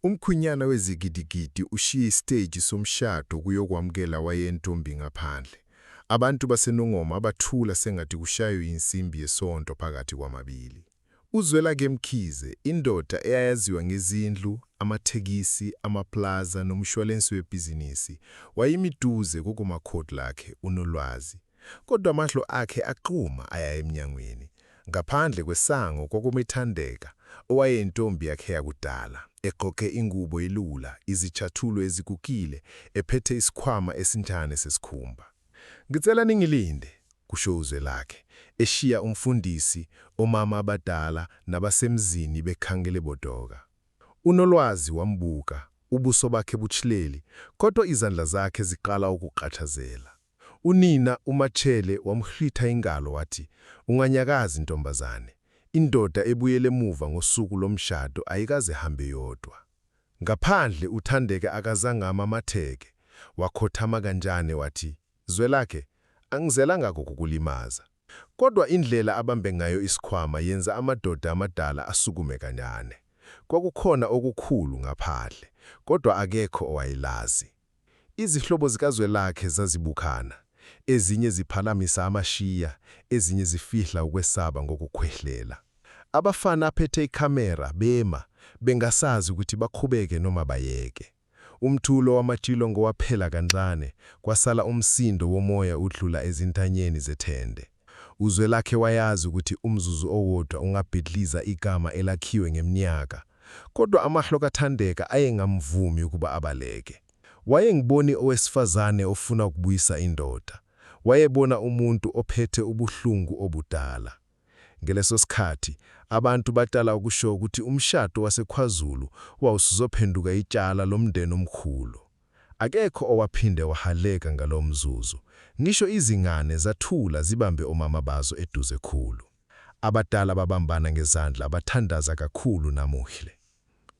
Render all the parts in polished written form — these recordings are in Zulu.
Umkhunyana wezigidigidi ushiye isiteji somshado kuyokwamukela wayentombi ngaphandle. Abantu baseNongoma bathula sengathi kushaywe insimbi yesonto phakathi kwamabili. UZwelakhe Mkhize, indoda eyayaziwa ngezindlu, amathekisi, amaplaza nomshwalensi webhizinisi, wayimiduze kokumakhodi lakhe uNolwazi. Kodwa amahlo akhe aqhuma aya eminyangweni. Ngaphandle kwesango kwakumethandeka, owayeyintombi yakhe yakudala, egqoke ingubo elula, izicathulo ezigugile, ephethe isikhwama esinjane sesikhumba. "Ngicela ningilinde," kusho uZwelakhe, eshiya umfundisi, omama abadala nabasemzini bekhangele bodoka. uNolwazi wambuka, ubuso bakhe buchileli, kodwa izandla zakhe ziqala ukuqathazela. Unina uMatshele wamhlwitha ingalo wathi, "Unganyakazi ntombazane. Indoda ebuyele emuva ngosuku lomshado ayikaze hambe yodwa." Ngaphandle uThandeka akazange amamatheke, wakhothama kanjane wathi, "Zwelakhe, angizelanga ukukulimaza." Kodwa indlela abambe ngayo isikhwama yenza amadoda amadala asukume kancane. Kwakukhona okukhulu ngaphandle, kodwa akekho owayilazi. Izihlobo zikaZwelakhe zazibukhana, ezinye ziphalamisa amashiya, ezinye zifihla ukwesaba ngokukhwehlela. Abafana aphethe ikhamera bema, bengasazi ukuthi baqhubeke noma bayeke. Umthulo wamatilongo waphela kancane, kwasala umsindo womoya udlula ezintanyeni zethende. uZwelakhe wayazi ukuthi umzuzu owodwa ungabhidliza igama elakhiwe ngeminyaka, kodwa amahlo kaThandeka ayengamvumi ukuba abaleke. Wayengiboni owesifazane ofuna ukubuyisa indoda. Wayebona umuntu ophethe ubuhlungu obudala. Ngeleso sikhathi, abantu batala ukusho ukuthi umshado waseKwaZulu wawusuzophenduka itshala lomndeni omkhulu. Akekho owaphinde wahaleka ngalomzuzu. Ngisho izingane zathula zibambe omama bazo eduze khulu. Abadala babambana ngezandla bathandaza kakhulu namuhle.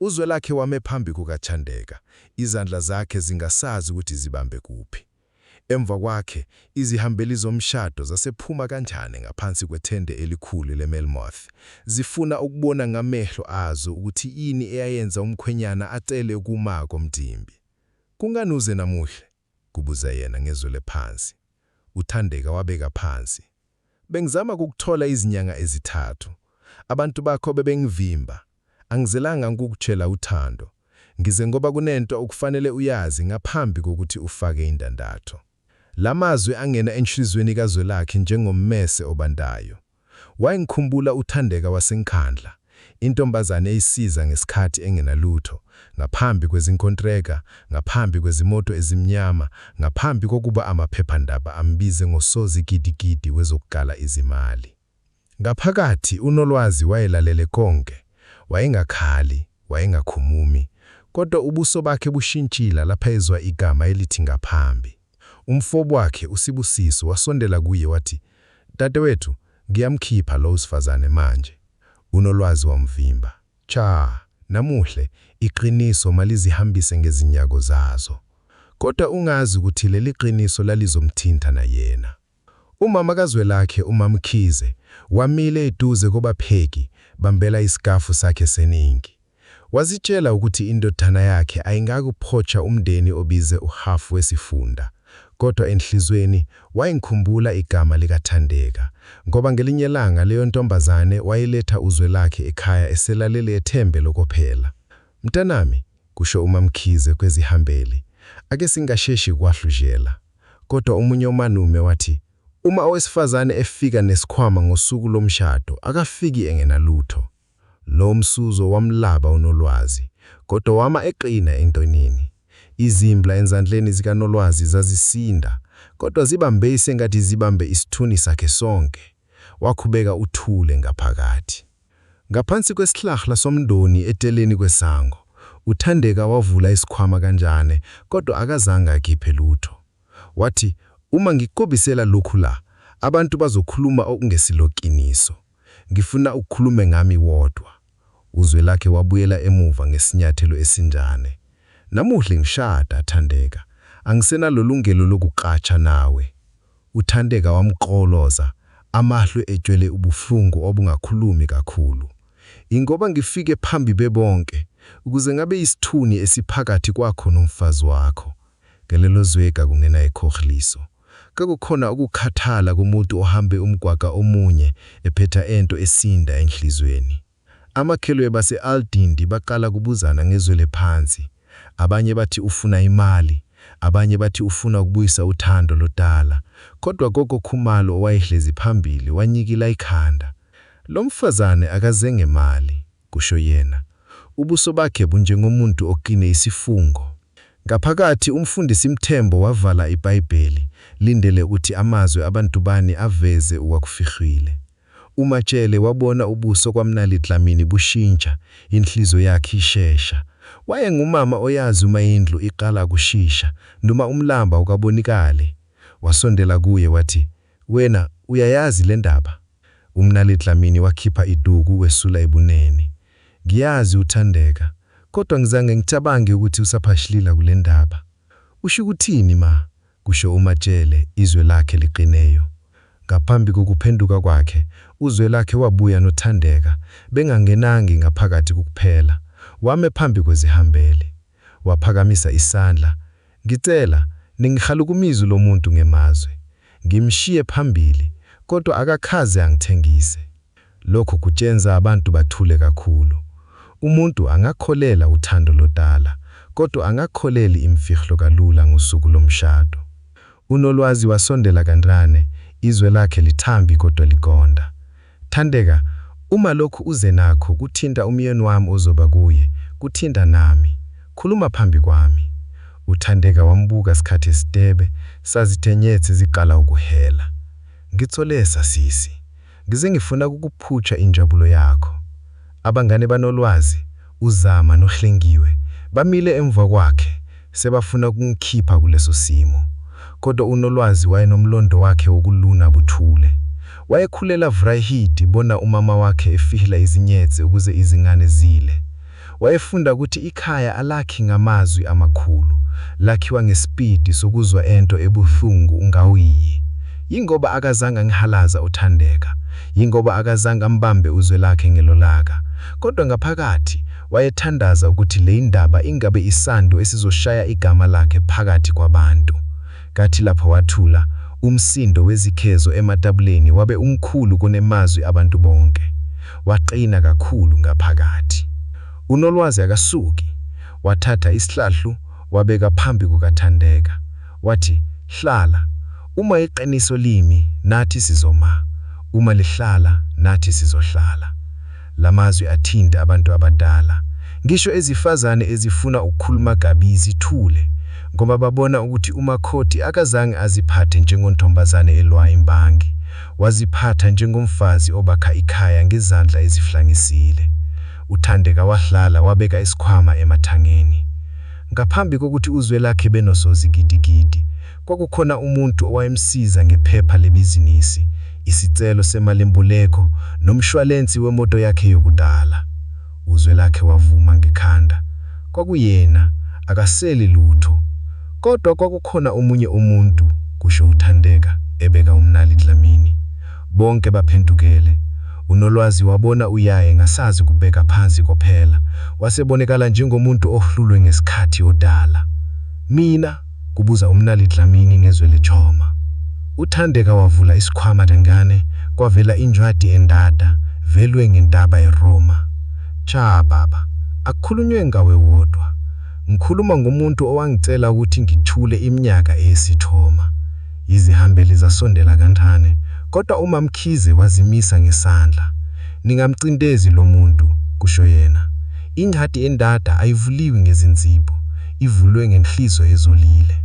uZwelakhe wame phambi kukaThandeka, izandla zakhe zingasazi ukuthi zibambe kuphi. Emva kwakhe, izihambeli zomshado zasephuma kanjani ngaphansi kwethende elikhulu leMelmoth, zifuna ukubona ngamehlo azo ukuthi yini eyayenza umkhwenyana acele ukuma komdimbi. "Kunganuze namuhle?" kubuza yena ngezwi lephansi. uThandeka wabeka phansi. "Bengizama ukuthola izinyanga ezithathu. Abantu bakho bebengivimba. Angizelanga ngikutshela uthando. Ngize ngoba kunento okufanele uyazi ngaphambi kokuthi ufake indandatho." Lamazwi angena enhlizweni kaZwelakhe njengommese obandayo. Wayengikhumbula uThandeka waseNkhandla, intombazane eyisiza ngesikhathi engenalutho, ngaphambi kwezinkontreka, ngaphambi kwezimoto ezimnyama, ngaphambi kokuba amaphephandaba ambize ngosozigidigidi wezokugala izimali. Ngaphakathi uNolwazi wayelalele konke. Wayengakhali, wayengakhumumi, kodwa ubuso bakhe bushintshila lapha ezwa igama elithi ngaphambi. Umfobo wakhe uSibusiso wasondela kuye wathi, "Dadewethu, ngiyamkhipha lo wesifazane manje." uNolwazi wamvimba. "Cha, namuhle iqiniso malizihambise ngezinyako zazo." Kodwa ungazi ukuthi leli qiniso lalizomthinta na yena. Umama kaZwelakhe, uMamkhize, wamile eduze kobapheki, bambela isigafu sakhe seningi. Wazitshela ukuthi indodana yakhe ayingakuphotsha umndeni obize uhafu wesifunda. Kodwa enhlizweni wayengikhumbula igama likaThandeka, ngoba ngelinye ilanga leyo ntombazane wayiletha uZwelakhe ekhaya eselalele ethembe lokuphela. "Mntanami," kusho uMamkhize kwezihambeli, "ake singasheshi kwahlujela." Kodwa umunye umanume wathi, "Uma owesifazane efika nesikhwama ngosuku lomshado, akafiki engenalutho." Lo msuzo wamlaba uNolwazi, kodwa wama eqina entonini. Izimbla enzandleni zikaNolwazi zazisinda, kodwa zibambe isengathi zibambe isithuni sakhe sonke. Wakhubeka uthule ngaphakathi. Ngaphansi kwesihlahla somndoni eteleni kwesango, uThandeka wavula isikhwama kanjane, kodwa akazange akhiphe lutho. Wathi, "Uma ngikubisela lokhu la, abantu bazokhuluma okungesiloqiniso. Ngifuna ukukhuluma ngami wodwa." uZwelakhe wabuyela emuva ngesinyathelo esinjane. "Namuhle ngishada, Thandeka. Angisenalo lungelo lokuqatsha nawe." uThandeka wamqoloza, amahlo etshwele ubuhlungu obungakhulumi kakhulu. "Ingoba ngifike phambi bebonke, ukuze ngabe isithuni esiphakathi kwakho nomfazi wakho. Ngelelo zweka kungena ekhohliso. Kakukhona ukukhathala kumuntu ohambe umgwaqo omunye ephetha ento esinda enhlizweni. Amakhelwe base-Aldindi baqala kubuzana ngezwele phansi. Abanye bathi ufuna imali, abanye bathi ufuna ukubuyisa uthando lodala. Kodwa gogo Khumalo owayehlezi phambili wanyikila ikhanda. Lo mfazane akaze ngemali, kusho yena. Ubuso bakhe bunjengomuntu okine isifungo. Ngaphakathi umfundisi Mthembo wavala iBhayibheli, lindele ukuthi amazwi abantu bani aveze ukwakufihile. uMatshele wabona ubuso kwaMnali Dlamini bushintsha, inhliziyo yakhe ishesha. Wayengumama oyazi uma indlu iqala kushisha, noma umlamba ukabonikale. Wasondela kuye wathi, "Wena uyayazi le ndaba?" uMnali Dlamini wakhipha iduku wesula ebuneni. "Ngiyazi uThandeka, kodwa ngizange ngicabange ukuthi usaphashilila kule ndaba." "Usho ukuthini ma?" kusho uMatshele, izwe lakhe liqineyo. Ngaphambi kokuphenduka kwakhe, uzwe lakhe wabuya noThandeka, bengangenangi ngaphakathi kuphela. Wame phambi kwezihambeli, waphakamisa isandla. "Ngicela, ningihalukumize lo muntu ngemazwi. Ngimshiye phambili, kodwa akakhaze angithengise." Lokho kutshenza abantu bathule kakhulu. Umuntu angakholela uthando lodala, kodwa angakholeli imfihlo kalula ngosuku lomshado. UNolwazi wasondela kancane, izwe lakhe lithambi kodwa liqonda. "Thandeka, uma lokhu uze nakho kuthinta umyeni wami ozoba kuye, kuthinta nami. Khuluma phambi kwami." uThandeka wambuka isikhathi esitebe, sazitenyethe ziqala ukuhela. "Ngitsolesa sisi, ngize ngifuna ukukuphutsha injabulo yakho." Abangane baNolwazi, uZama noHlengiwe, bamile emva kwakhe, sebafuna ukungikhipha kuleso simo. Kodwa uNolwazi wayenomlondo wakhe wokuluna buthule. Wayekhulela Vryheid bona umama wakhe efihla izinyetse ukuze izingane zile. Wayefunda ukuthi ikhaya alakhi ngamazwi amakhulu, lakhiwa ngesipidi sokuzwa ento ebuhlungu ungawiyi. Yingoba akazange ngihalaza uThandeka, yingoba akazange ambambe uzwe lakhe ngelolaka. Kodwa ngaphakathi wayethandaza ukuthi le ndaba ingabe isando esizoshaya igama lakhe phakathi kwabantu. Kathi lapho wathula, umsindo wezikhezo ematabuleni wabe umkhulu kunemazwi abantu bonke. Waqina kakhulu ngaphakathi. UNolwazi akasuki, wathatha isihlahlu, wabeka phambi kukaThandeka. Wathi, "Hlala, uma iqiniso limi, nathi sizoma. Uma lihlala, nathi sizohlala." Lamazwi athinta abantu abadala. Ngisho ezifazane ezifuna ukukhuluma kabi zithule, ngoba babona ukuthi uMakhoti akazange aziphathe njengontombazane elwa imbangi. Waziphatha njengomfazi obakha ikhaya ngezandla eziflangisile. uThandeka wahlala wabeka isikhwama emathangeni. Ngaphambi kokuthi uzwe lakhe benosozigidigidi, kwakukhona umuntu owayemsiza ngephepha lebhizinisi, isicelo semalimboleko nomshwalensi wemoto yakhe yokudala. Uzwe lakhe wavuma ngekhanda. Kwakuyena, akaseli lutho. Kodwa kwakukhona omunye umuntu, kusho uThandeka, ebeka uMnali Dlamini. Bonke baphendukele. UNolwazi wabona uyaye ngasazi kubeka phansi kophela. Wasebonekala njengomuntu ohlulwe ngesikhathi odala. "Mina?" kubuza uMnali Dlamini ngezwe lechoma. uThandeka wavula isikhwama dengane, kwavela incwadi endada, velwe ngentaba eRoma. "Cha baba, akukhulunywe ngawe wodwa. Ngikhuluma ngomuntu owangicela ukuthi ngithule iminyaka eyisithoma." Izihambeli zasondela kancane, kodwa uMamkhize wazimisa ngesandla. "Ningamcindezi lo muntu," kusho yena. "Incwadi endada ayivuliwi ngezinzipho, ivulwe ngenhliziyo ezolile."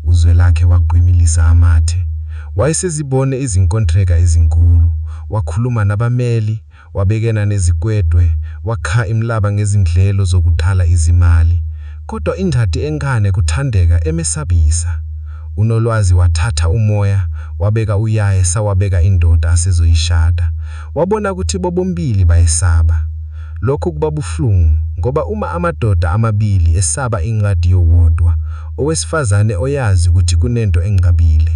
Uzwe lakhe waqhwimilisa amathe. Wayesezibone izinkontreka ezinkulu, wakhuluma nabameli, wabekena nezikwedwe, wakha imlaba ngezindlelo zokuthala izimali. Kodwa indadi engane kuThandeka emesabisa. UNolwazi wathatha umoya, wabeka uyaye sawabeka indoda asezoyishada. Wabona ukuthi bobombili bayesaba. Lokhu kubabuhlungu, ngoba uma amadoda amabili esaba incwadi yowodwa, owesifazane oyazi ukuthi kunento engqabile,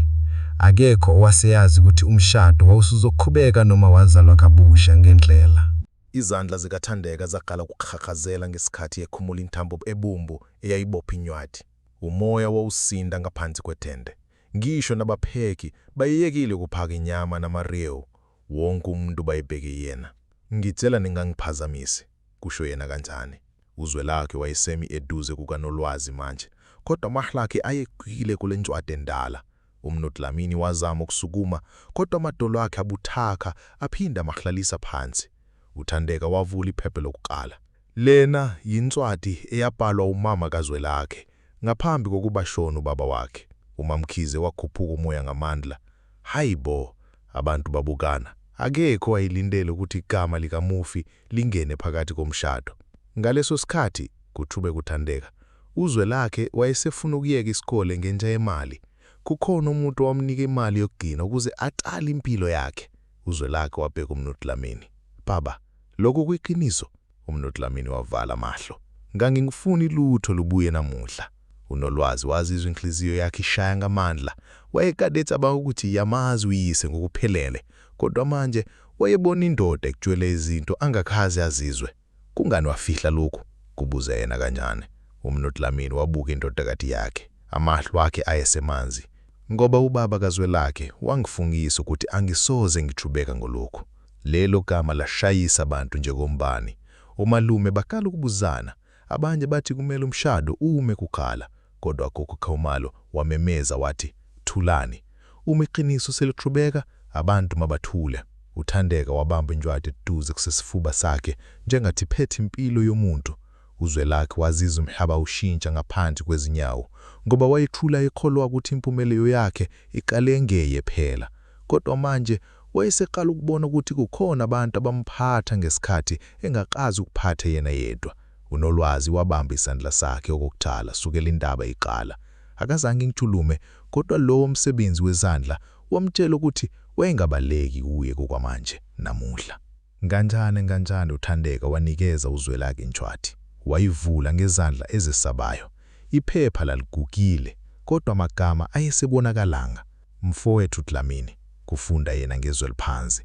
akekho owaseyazi ukuthi umshado wawusuzoqhubeka noma wazalwa kabusha ngendlela. Izandla zikaThandeka zaqala ukukhakazela ngesikhathi ekhumula intambo ebomvu eyayibopha incwadi. Umoya wawusinda ngaphansi kwetende. Ngisho nabapheki bayekile ukuphaka inyama namariyo. Wonke umuntu bayibheke yena. Ngitshela ningangiphazamisi, kusho yena kanjani. Uzwelakhe wayesemi eduze kukaNolwazi manje, kodwa amahlo akhe ayegxile kule ncwadi endala. UMnotlamini wazama ukusukuma, kodwa amadolo akhe abuthaka aphinda amahlalisa phansi. UThandeka wavula iphepha lokuqala. Lena yincwadi eyabhalwa umama kaZwelakhe ngaphambi kokuba shone ubaba wakhe. UMamkhize wakhuphuka umoya ngamandla. Hayibo, abantu babukana. Akekho wayelindele ukuthi igama likamufi lingene phakathi komshado. Ngaleso sikhathi, kuthube kuThandeka, uZwelakhe wayesefuna ukuyeka isikole ngenxa yemali. Kukhona umuntu owamnika imali yokugcina ukuze aqale impilo yakhe. UZwelakhe wabheka uMnotlamini. Baba, lokho kuyiqiniso? uMnotlamini wavala amahlo. Ngangingifuni lutho lubuye namuhla. UNolwazi wazizwa inhliziyo yakhe ishaya ngamandla. Wayekade ecabanga ukuthi yamazi uyise ngokuphelele, kodwa manje wayebona indoda ekujwele izinto angakaze azizwe. Kungani wafihla lokhu? Kubuza yena kanjani. uMnotlamini wabuka indodakazi yakhe. Amahlo akhe ayesemanzi. Ngoba ubaba kaZwelakhe wangifungisa ukuthi angisoze ngithubeka ngolokhu. Lelo gama lashayisa abantu njengombani. Umalume bakala ukubuzana. Abanye bathi kumele umshado ume kukhala, kodwa gogo Khawumalo wamemeza wathi, "Thulani. Uma iqiniso seliqhubeka, abantu mabathule." UThandeka wabamba incwadi eduze kusesifuba sakhe njengathi phethe impilo yomuntu. UZwelakhe wazizwa umhlaba ushintsha ngaphansi kwezinyawo, ngoba wayethula ikholwa ukuthi impumelelo yakhe iqale ngeye phela. Kodwa manje wayeseqala ukubona ukuthi kukhona abantu abamphatha ngesikhathi engakazi ukuphatha yena yedwa. UNolwazi wabamba isandla sakhe okukuthala sukela indaba iqala. Akazange ngithulume, kodwa lowo msebenzi wezandla wamtshela ukuthi wayengabaleki kuye kokwamanje namuhla. Nganjani uThandeka wanikeza uZwelakhe incwadi. Wayivula ngezandla ezesabayo. Iphepha laligugile, kodwa amagama ayesebonakalanga. Mfowethu Dlamini, kufunda yena ngezwi eliphansi.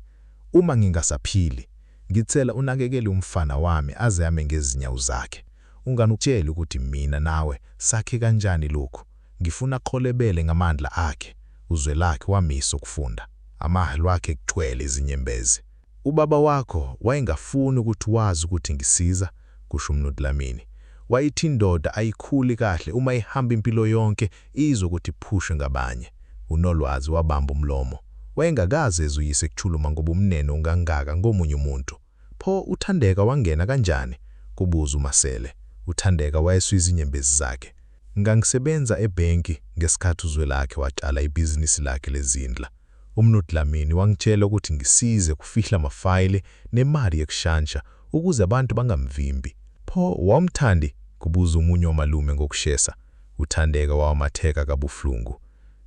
Uma ngingasaphili, ngicela unakekele umfana wami aze ame ngezinyawo zakhe. Unganutsheli ukuthi mina nawe sakhe kanjani lokhu. Ngifuna aqolebele ngamandla akhe. UZwelakhe wamisa ukufunda. Amahlo akhe kugcwele izinyembezi. Ubaba wakho wayengafuni ukuthi wazi ukuthi ngisiza, kusho uMnotlamini. Wayithi indoda ayikhuli kahle uma ihamba impilo yonke izwe ukuthi iphushwe ngabanye. UNolwazi wabamba umlomo. Wayengakaze ezuyise kuthuluma ngoba umnene ungangaka ngomunye umuntu. Pho uThandeka wangena kanjani? Kubuza uMasele. UThandeka wayeswiza inyembezi zakhe. Ngangisebenza ebhenki ngesikhathi uZwelakhe watshala ibhizinisi lakhe lezindla. uMnotlamini wangitshela ukuthi ngisize kufihla amafayile nemali yekushansha ukuze abantu bangamvimbi. Pho wamthandi? Kubuza umunye wamalume ngokushesa. UThandeka wawamatheka kabuhlungu.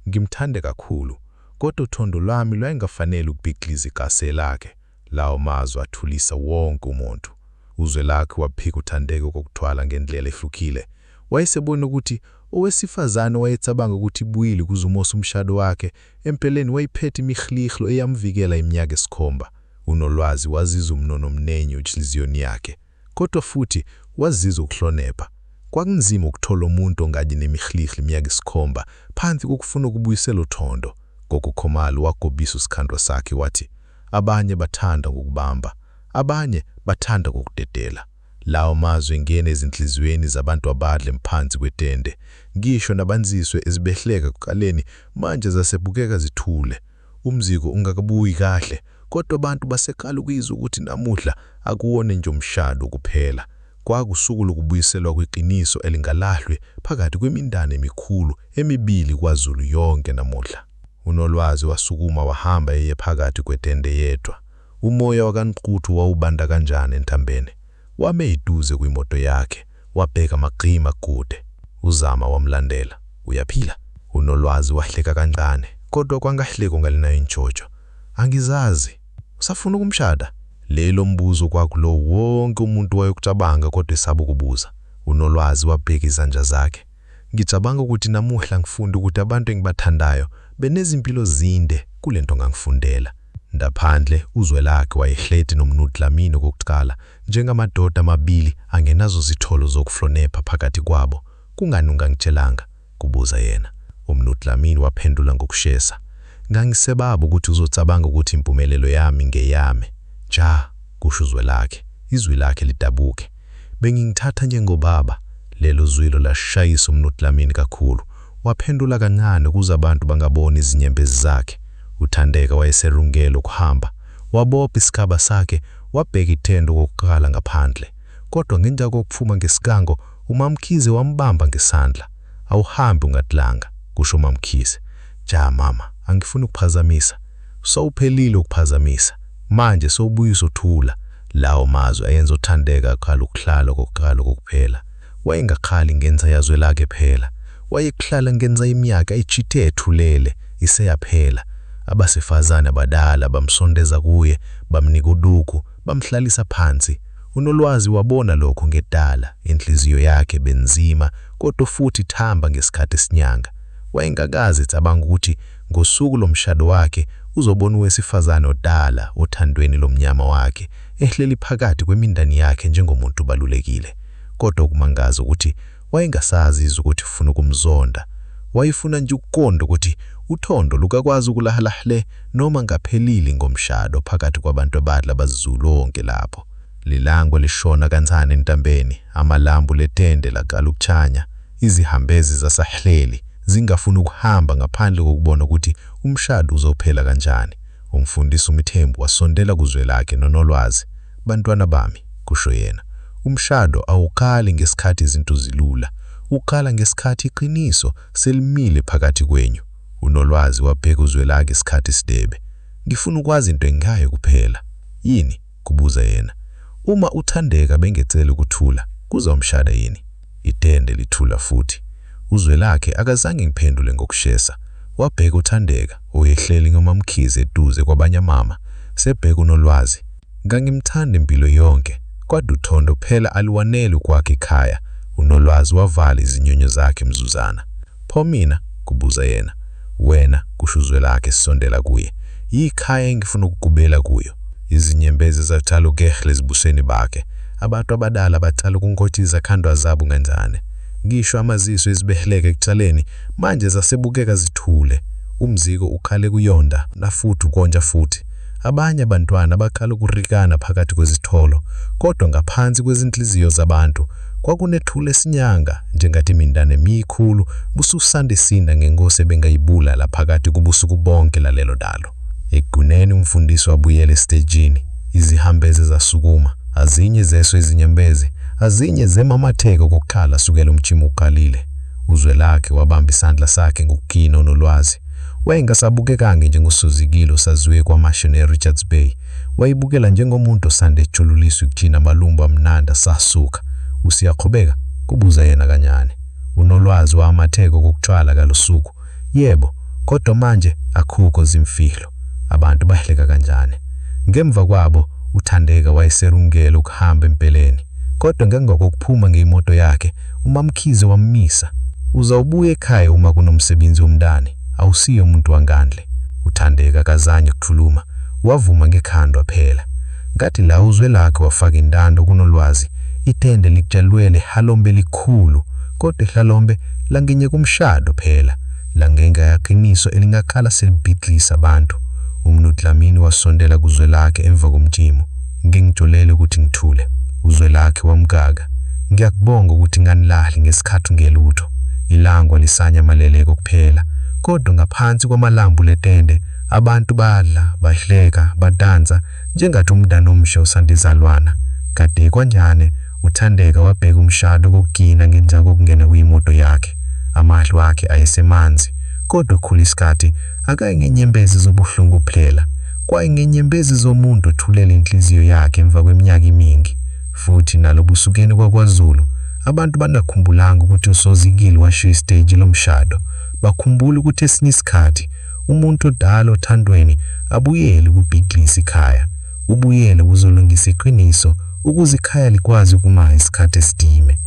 Ngimthande kakhulu, kodwa uthondo lwami lwayengafanele ukubhikliza ikase lakhe. Lawo mazwi athulisa wonke umuntu. UZwelakhe waphika uThandeka kokuthwala ngendlela ehlukile. Wayesebona ukuthi owesifazane wayecabanga ukuthi ibuyile kuzumosa umshado wakhe, empeleni wayiphethe imihlikihlo eyamvikela iminyaka esikhomba. UNolwazi wazizwa umnono omnengi enhliziyweni yakhe, kodwa futhi wazizwa ukuhlonipha. Kwakunzima ukuthola umuntu ongaji nemihlikihlo iminyaka esikhomba phansi kokufuna ukubuyisela uthondo. Gogo Khawumalo wagobisa isikhandwa sakhe wathi, "Abanye bathanda ngokubamba, abanye bathanda ngokudedela." Lawo mazwi ngene ezinhliziyweni zabantu abadle mphansi kwetende. Ngisho nabanziswe ezibehleka kuqaleni manje zasebukeka zithule. Umziko ungakabuyi kahle, kodwa abantu basekhala ukuyizwa ukuthi namuhla akuwona nje umshado kuphela. Kwakusuku lokubuyiselwa kweqiniso elingalahlwe phakathi kwemindane emikhulu emibili kwaZulu yonke namuhla. UNolwazi wasukuma wahamba eye phakathi kwetende yedwa. Umoya wakaNquthu wawubanda kanjani entambeni. Wame eduze kwimoto yakhe, wabheka amagqima kude. uZama wamlandela. "Uyaphila?" uNolwazi wahleka kancane, kodwa kwangahleko ngalinayo intshotsho. "Angizazi. Usafuna ukumshada?" Lelo mbuzo kwakulo wonke umuntu wayokucabanga kodwa esaba ukubuza. uNolwazi wabheka izandla zakhe. "Ngicabanga ukuthi namuhla ngifunda ukuthi abantu engibathandayo benezimpilo zinde kulento ngangifundela. Ndaphandle uZwelakhe wayehleti noMnu Dlamini okokuqala njengamadoda amabili angenazo zitholo zokuflonepha phakathi kwabo. Kungani ungangitshelanga? Kubuza yena. UMnu Dlamini waphendula ngokushesa. Ngangisebaba ukuthi uzocabanga ukuthi impumelelo yami ngeyami. Ja, kusho uZwelakhe, izwi lakhe lidabuke. Bengingithatha njengobaba. Lelo zwilo lashayisa uMnu Dlamini kakhulu. Waphendula kancane ukuze abantu bangaboni izinyembezi zakhe. UThandeka wayeserungelo ukuhamba. Wabopha isikhaba sakhe, wabheka ithende okokuqala ngaphandle. Kodwa ngenxa kokuphuma ngesigango, uMamkhize wambamba ngesandla. Awuhambi ungadlanga, kusho uMamkhize. Ja mama, angifuni ukuphazamisa. Sowuphelile ukuphazamisa. Manje sowubuyisa uthula. Lawo mazwi ayenza uThandeka akhala ukuhlala kokuqala kokuphela. Wayengakhali ngenza yaZwelakhe phela. Wayekuhlala ngenza iminyaka ejithe ethulele iseyaphela. Abasifazane abadala bamsondeza kuye, bamnika uduku, bamhlalisa phansi. UNolwazi wabona lokho ngedala, inhliziyo yakhe benzima kodwa futhi thamba ngesikhathi esinyanga. Wayengakazi ecabanga ukuthi ngosuku lomshado wakhe uzobona owesifazane odala othandweni lomnyama wakhe ehleli phakathi kwemindani yakhe njengomuntu balulekile. Kodwa ukumangaza ukuthi wayengasazi ukuthi ufuna ukumzonda. Wayefuna nje ukuqonda ukuthi uthondo lukakwazi ukulahalahle noma ngaphelili ngomshado phakathi kwabantu abadla bazizulu onke lapho. Lilango lishona kancane entambeni, amalambu letende laqala ukuchanya. Izihambezi zasahleli zingafuni ukuhamba ngaphandle kokubona ukuthi umshado uzophela kanjani. Umfundisi uMthembu wasondela kuZwelakhe noNolwazi. Bantwana bami, kusho yena, umshado awukhali ngesikhathi izinto zilula. Ukhala ngesikhathi iqiniso selimile phakathi kwenyu. UNolwazi wabheka uZwelakhe isikhathi sidebe. Ngifuna ukwazi into engayo kuphela. Yini? Kubuza yena. Uma uThandeka bengecela ukuthula, kuzomshada yini? Itende lithula futhi. uZwelakhe akazange ngiphendule ngokushesa. Wabheka uThandeka oyehleli ngoMamkhize eduze kwabanye mama. Sebheka uNolwazi. Ngangimthanda impilo yonke, kodwa uthondo phela aluwanele kwakhe ekhaya. UNolwazi wavala izinyonyo zakhe mzuzana. Pho mina? Kubuza yena. Wena, kusho uZwelakhe esondela kuye. Yikhaya engifuna ukugubela kuyo. Izinyembezi zathala ukehle ezibusweni bakhe. Abantu abadala bathala ukunkothiza khandwa zabo ngenzane. Ngisho amaziso ezibehleke ekucaleni manje zasebukeka zithule. Umziko ukhale kuyonda nafuthi ukonja futhi. Abanye abantwana bakhala ukurikana phakathi kwezitholo, kodwa ngaphansi kwezinhliziyo zabantu kwakunethule esinyanga njengathi imindane emikhulu bususanda sinda ngenkosi ebengayibula la phakathi kubusuku bonke lalelo dalo. Ekunene umfundisi wabuyela estejini. Izihambezi zasukuma, azinye zeso izinyembezi, azinye zemamatheko kokukhala sukela umchimo uqalile. uZwelakhe wabamba isandla sakhe ngokukina uNolwazi. Wayengasabukekanga njengosozikilo saziwe kwaMashini eRichards Bay. Wayibukela njengomuntu osanda ejululiswa ukujina amalumbu amnandi sasuka. Usiyaqhubeka? Kubuza yena kancane. uNolwazi wamatheko kokuthwala kalusuku. Yebo, kodwa manje akukho zimfihlo. Abantu bahleka kanjani? Ngemva kwabo uThandeka wayeserungela ukuhamba empeleni. Kodwa ngemva kokuphuma ngeimoto yakhe, uMamkhize wamisa. Uzawubuya ekhaya uma kunomsebenzi womndani, awusiyo umuntu wangandle. uThandeka kazange ukuthuluma, wavuma ngekhando phela. Ngathi la uZwelakhe wafaka indando kuNolwazi, itende likutshalwele halombe likhulu, kodwa ihlalombe langenye kumshado phela. Langenga yaqiniso elingakhala selibhidlisa abantu. uMnu Dlamini wasondela kuZwelakhe emva komjimo. Ngingijolele ukuthi ngithule. uZwelakhe wamgaga. Ngiyakubonga ukuthi nganilahli ngesikhathi ngelutho. Ilangwa lisanya amaleleko kuphela, kodwa ngaphansi kwamalambu letende abantu badla, bahleka, badansa njengathi umndane omsha usandizalwana. Kade kanjani uThandeka wabheka umshado kokugcina ngenza kokungena kuyimoto yakhe. Amahlo akhe ayesemanzi, kodwa khulu isikhathi akayengenyembezi zobuhlungu kuphela. Kwayengenyembezi zomuntu othulela inhliziyo yakhe emva kweminyaka eminingi. Futhi nalobusukeni kwaKwaZulu, abantu banakhumbulanga ukuthi uSozikile washiya istage lomshado. Bakhumbula ukuthi esinye isikhathi umuntu odala othandweni abuyele kubhidlisa ikhaya. Ubuyele kuzolungisa iqiniso ukuze ikhaya likwazi ukuma isikhathi esidime.